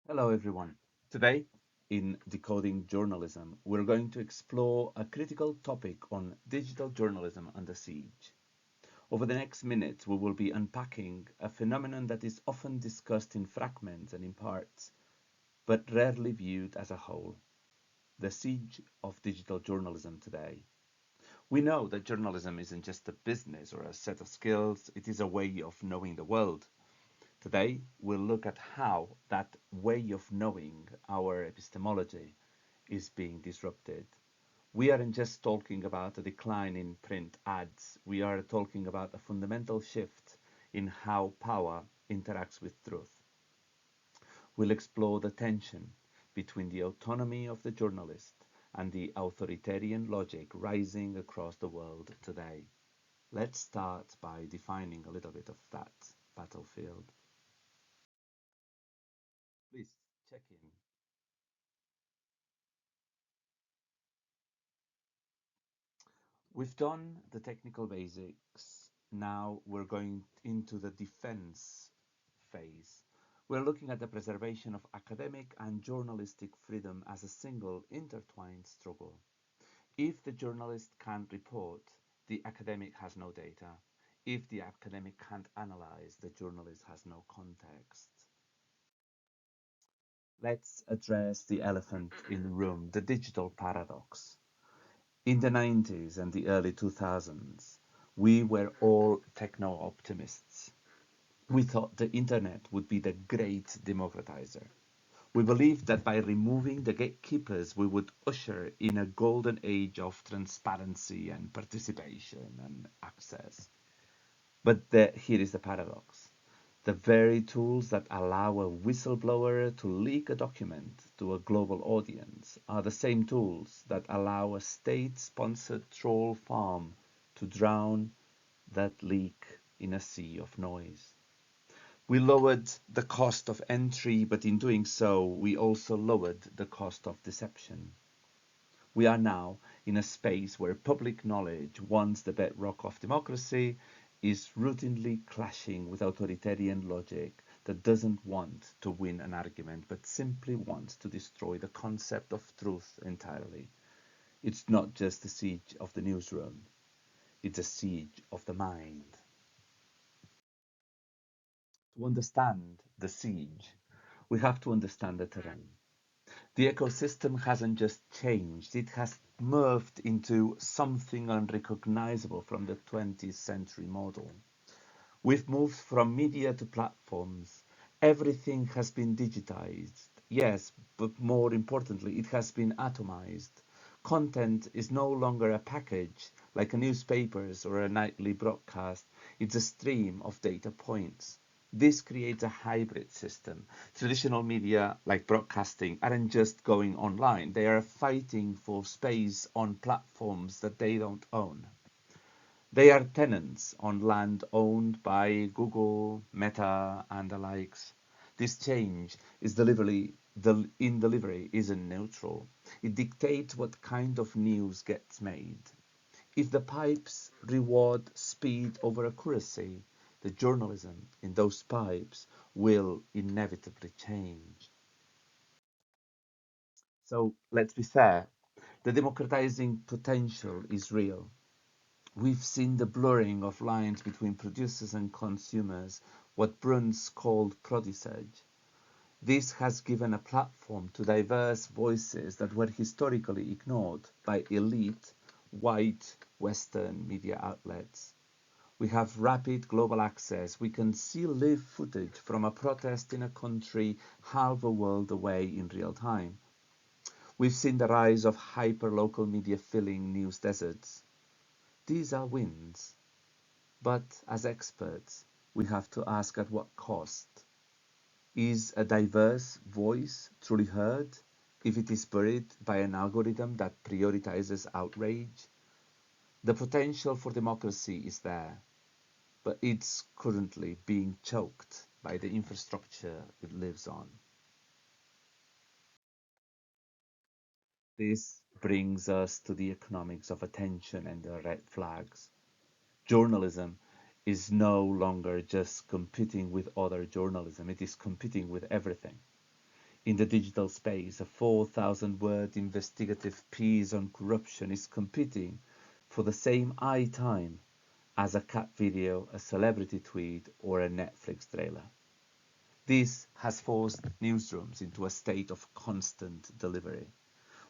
Hello, everyone. Today, in Decoding Journalism, we're going to explore a critical topic on digital journalism under siege. Over the next minutes, we will be unpacking a phenomenon that is often discussed in fragments and in parts, but rarely viewed as a whole: the siege of digital journalism today. We know that journalism isn't just a business or a set of skills, it is a way of knowing the world. Today, we'll look at how that way of knowing our epistemology is being disrupted. We aren't just talking about a decline in print ads, we are talking about a fundamental shift in how power interacts with truth. We'll explore the tension between the autonomy of the journalist and the authoritarian logic rising across the world today. Let's start by defining a little bit of that battlefield. Please check in. We've done the technical basics. Now we're going into the defense phase. We're looking at the preservation of academic and journalistic freedom as a single intertwined struggle. If the journalist can't report, the academic has no data. If the academic can't analyze, the journalist has no context. Let's address the elephant in the room, the digital paradox. In the 90s and the early 2000s, we were all techno optimists. We thought the internet would be the great democratizer. We believed that by removing the gatekeepers, we would usher in a golden age of transparency and participation and access. But here is the paradox. The very tools that allow a whistleblower to leak a document to a global audience are the same tools that allow a state-sponsored troll farm to drown that leak in a sea of noise. We lowered the cost of entry, but in doing so, we also lowered the cost of deception. We are now in a space where public knowledge, once the bedrock of democracy, is routinely clashing with authoritarian logic that doesn't want to win an argument but simply wants to destroy the concept of truth entirely. It's not just a siege of the newsroom, it's a siege of the mind. To understand the siege, we have to understand the terrain. The ecosystem hasn't just changed, it has morphed into something unrecognizable from the 20th century model. We've moved from media to platforms. Everything has been digitized. Yes, but more importantly, it has been atomized. Content is no longer a package like a newspapers or a nightly broadcast. It's a stream of data points. This creates a hybrid system. Traditional media, like broadcasting, aren't just going online. They are fighting for space on platforms that they don't own. They are tenants on land owned by Google, Meta, and the likes. This change is in delivery isn't neutral. It dictates what kind of news gets made. If the pipes reward speed over accuracy, the journalism in those pipes will inevitably change. So let's be fair, the democratizing potential is real. We've seen the blurring of lines between producers and consumers, what Bruns called producage. This has given a platform to diverse voices that were historically ignored by elite, white, Western media outlets. We have rapid global access. We can see live footage from a protest in a country half a world away in real time. We've seen the rise of hyper-local media filling news deserts. These are wins. But as experts, we have to ask at what cost. Is a diverse voice truly heard if it is buried by an algorithm that prioritizes outrage? The potential for democracy is there, but it's currently being choked by the infrastructure it lives on. This brings us to the economics of attention and the red flags. Journalism is no longer just competing with other journalism, it is competing with everything. In the digital space, a 4,000-word investigative piece on corruption is competing for the same eye time as a cat video, a celebrity tweet, or a Netflix trailer. This has forced newsrooms into a state of constant delivery.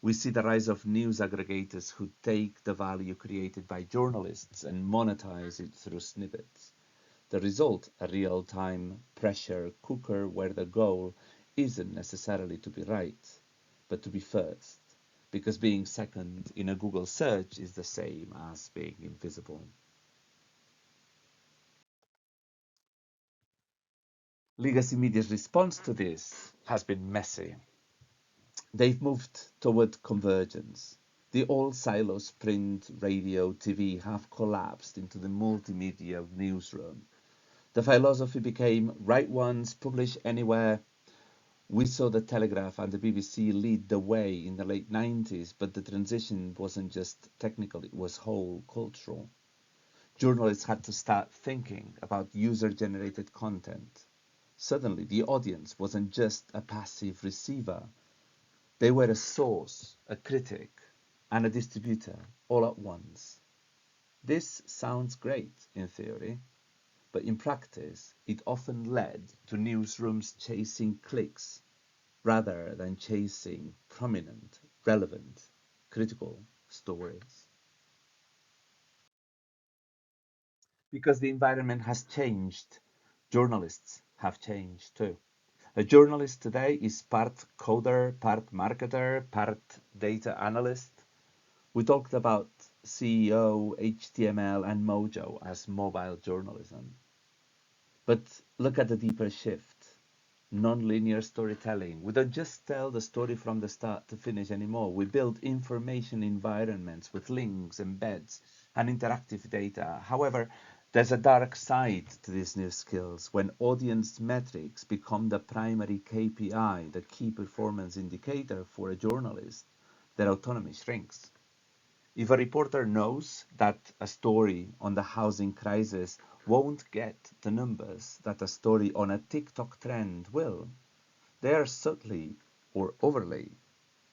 We see the rise of news aggregators who take the value created by journalists and monetize it through snippets. The result, a real-time pressure cooker where the goal isn't necessarily to be right, but to be first, because being second in a Google search is the same as being invisible. Legacy media's response to this has been messy. They've moved toward convergence. The old silos, print, radio, TV, have collapsed into the multimedia newsroom. The philosophy became write once, publish anywhere. We saw the Telegraph and the BBC lead the way in the late 90s, but the transition wasn't just technical, it was whole cultural. Journalists had to start thinking about user-generated content. Suddenly, the audience wasn't just a passive receiver. They were a source, a critic, and a distributor all at once. This sounds great in theory, but in practice, it often led to newsrooms chasing clicks rather than chasing prominent, relevant, critical stories. Because the environment has changed, journalists have changed too. A journalist today is part coder, part marketer, part data analyst. We talked about CEO, HTML, and Mojo as mobile journalism. But look at the deeper shift. Non-linear storytelling. We don't just tell the story from the start to finish anymore. We build information environments with links, embeds, and interactive data. However, there's a dark side to these new skills. When audience metrics become the primary KPI, the key performance indicator for a journalist, their autonomy shrinks. If a reporter knows that a story on the housing crisis won't get the numbers that a story on a TikTok trend will, they are subtly or overly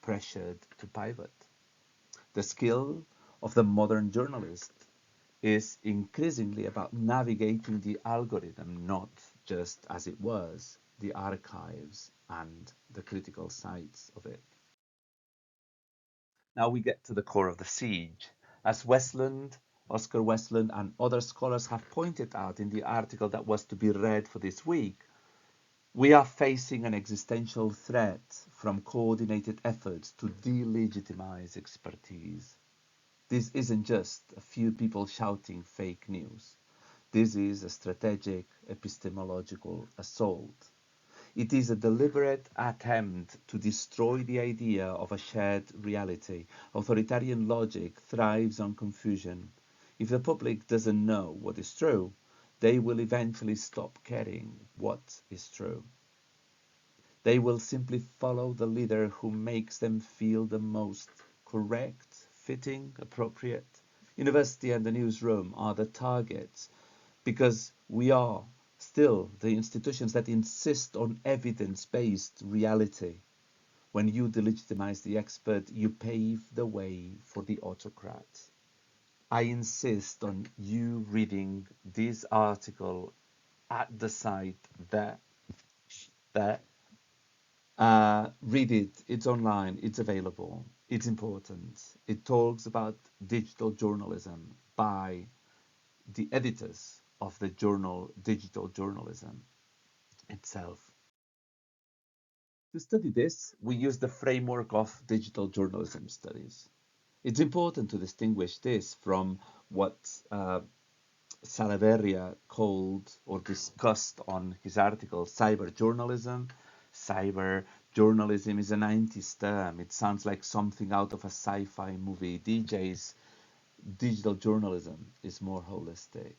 pressured to pivot. The skill of the modern journalist is increasingly about navigating the algorithm, not just as it was, the archives and the critical sides of it. Now we get to the core of the siege. As Westland, Oscar Westland, and other scholars have pointed out in the article that was to be read for this week, we are facing an existential threat from coordinated efforts to delegitimize expertise. This isn't just a few people shouting fake news. This is a strategic epistemological assault. It is a deliberate attempt to destroy the idea of a shared reality. Authoritarian logic thrives on confusion. If the public doesn't know what is true, they will eventually stop caring what is true. They will simply follow the leader who makes them feel the most correct, fitting, appropriate. University and the newsroom are the targets because we are still the institutions that insist on evidence-based reality. When you delegitimize the expert, you pave the way for the autocrat. I insist on you reading this article at the site there. Read it. It's online. It's available. It's important. It talks about digital journalism by the editors of the journal Digital Journalism itself. To study this, we use the framework of digital journalism studies. It's important to distinguish this from what Salaverria called or discussed on his article cyber journalism. Cyber journalism is a 90s term. It sounds like something out of a sci-fi movie. DJ's digital journalism is more holistic.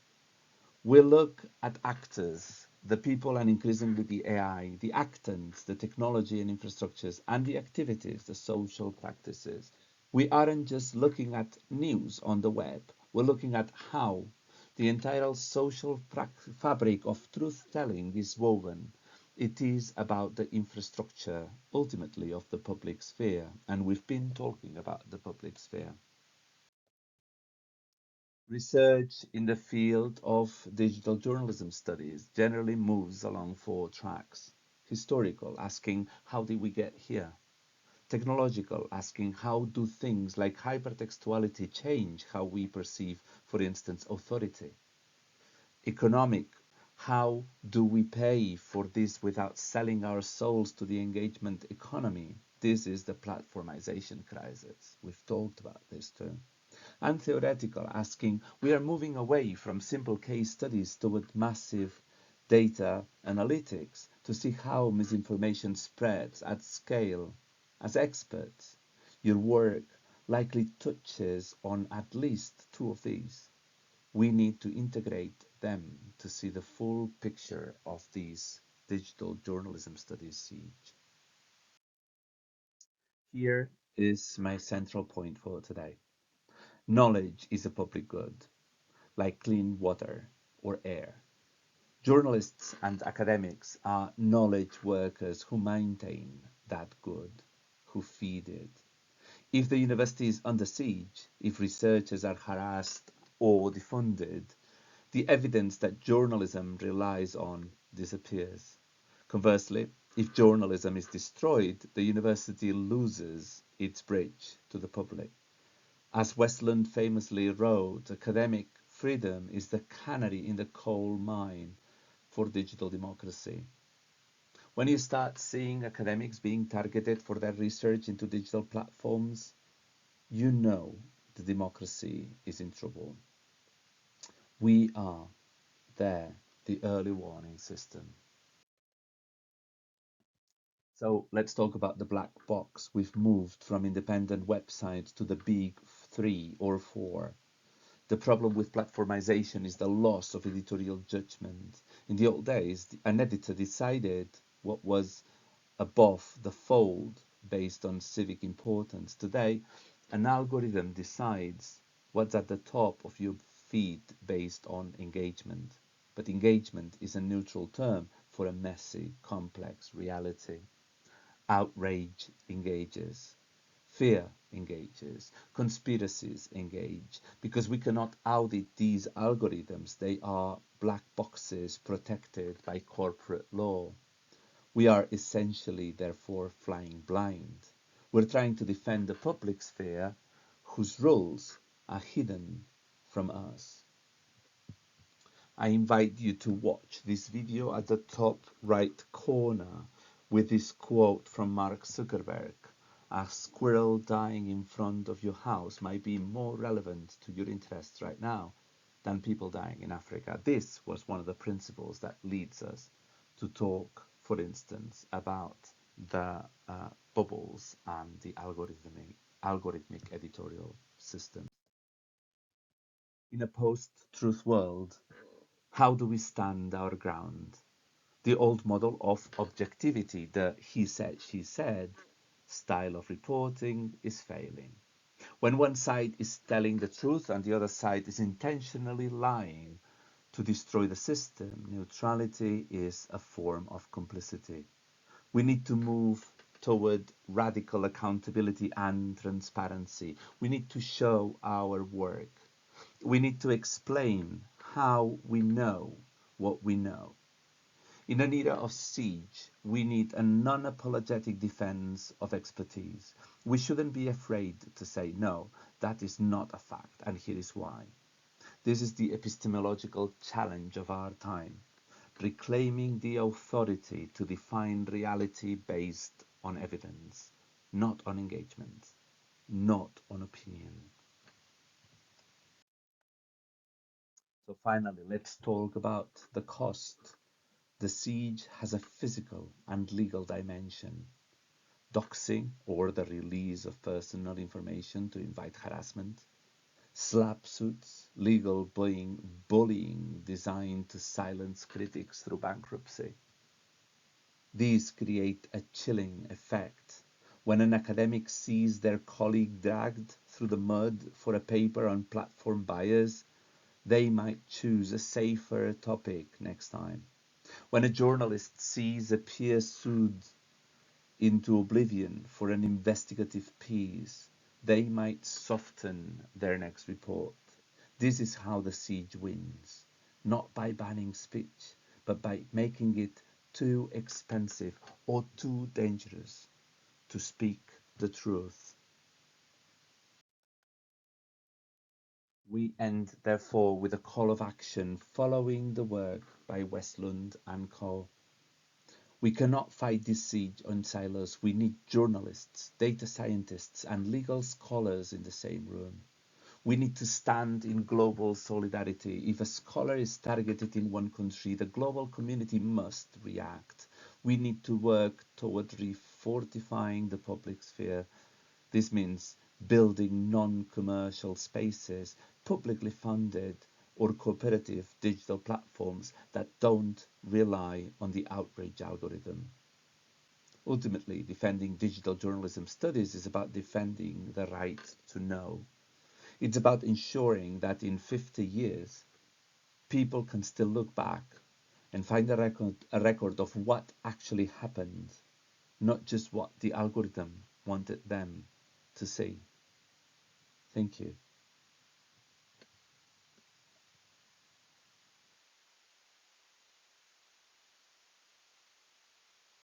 We look at actors, the people and increasingly the AI, the actants, the technology and infrastructures, and the activities, the social practices. We aren't just looking at news on the web. We're looking at how the entire social fabric of truth-telling is woven. It is about the infrastructure, ultimately, of the public sphere, and we've been talking about the public sphere. Research in the field of digital journalism studies generally moves along four tracks. Historical, asking how did we get here? Technological, asking how do things like hypertextuality change how we perceive, for instance, authority? Economic, how do we pay for this without selling our souls to the engagement economy? This is the platformization crisis. We've talked about this too. And theoretical, asking we are moving away from simple case studies toward massive data analytics to see how misinformation spreads at scale. As experts, your work likely touches on at least two of these. We need to integrate them to see the full picture of these digital journalism studies siege. Here is my central point for today. Knowledge is a public good, like clean water or air. Journalists and academics are knowledge workers who maintain that good, who feed it. If the university is under siege, if researchers are harassed or defunded, the evidence that journalism relies on disappears. Conversely, if journalism is destroyed, the university loses its bridge to the public. As Westland famously wrote, academic freedom is the canary in the coal mine for digital democracy. When you start seeing academics being targeted for their research into digital platforms, you know the democracy is in trouble. We are there, the early warning system. So let's talk about the black box. We've moved from independent websites to the big three or four. The problem with platformization is the loss of editorial judgment. In the old days, an editor decided what was above the fold based on civic importance. Today, an algorithm decides what's at the top of your feed based on engagement. But engagement is a neutral term for a messy, complex reality. Outrage engages. Fear engages. Conspiracies engage. Because we cannot audit these algorithms, they are black boxes protected by corporate law. We are essentially, therefore, flying blind. We're trying to defend the public sphere whose rules are hidden from us. I invite you to watch this video at the top right corner with this quote from Mark Zuckerberg. A squirrel dying in front of your house might be more relevant to your interests right now than people dying in Africa. This was one of the principles that leads us to talk, for instance, about the bubbles and the algorithmic editorial system. In a post-truth world, how do we stand our ground? The old model of objectivity, the he said, she said style of reporting is failing. When one side is telling the truth and the other side is intentionally lying to destroy the system, neutrality is a form of complicity. We need to move toward radical accountability and transparency. We need to show our work. We need to explain how we know what we know. In an era of siege, we need a non-apologetic defense of expertise. We shouldn't be afraid to say, no, that is not a fact, and here is why. This is the epistemological challenge of our time, reclaiming the authority to define reality based on evidence, not on engagement, not on opinion. So finally, let's talk about the cost. The siege has a physical and legal dimension. Doxing, or the release of personal information to invite harassment. Slap suits, legal bullying designed to silence critics through bankruptcy. These create a chilling effect. When an academic sees their colleague dragged through the mud for a paper on platform bias, they might choose a safer topic next time. When a journalist sees a peer sued into oblivion for an investigative piece, they might soften their next report. This is how the siege wins, not by banning speech, but by making it too expensive or too dangerous to speak the truth. We end, therefore, with a call of action following the work by Westlund and Co. We cannot fight this siege on silos. We need journalists, data scientists, and legal scholars in the same room. We need to stand in global solidarity. If a scholar is targeted in one country, the global community must react. We need to work toward refortifying the public sphere. This means building non-commercial spaces, publicly funded or cooperative digital platforms that don't rely on the outrage algorithm. Ultimately, defending digital journalism studies is about defending the right to know. It's about ensuring that in 50 years, people can still look back and find a record of what actually happened, not just what the algorithm wanted them to see. Thank you.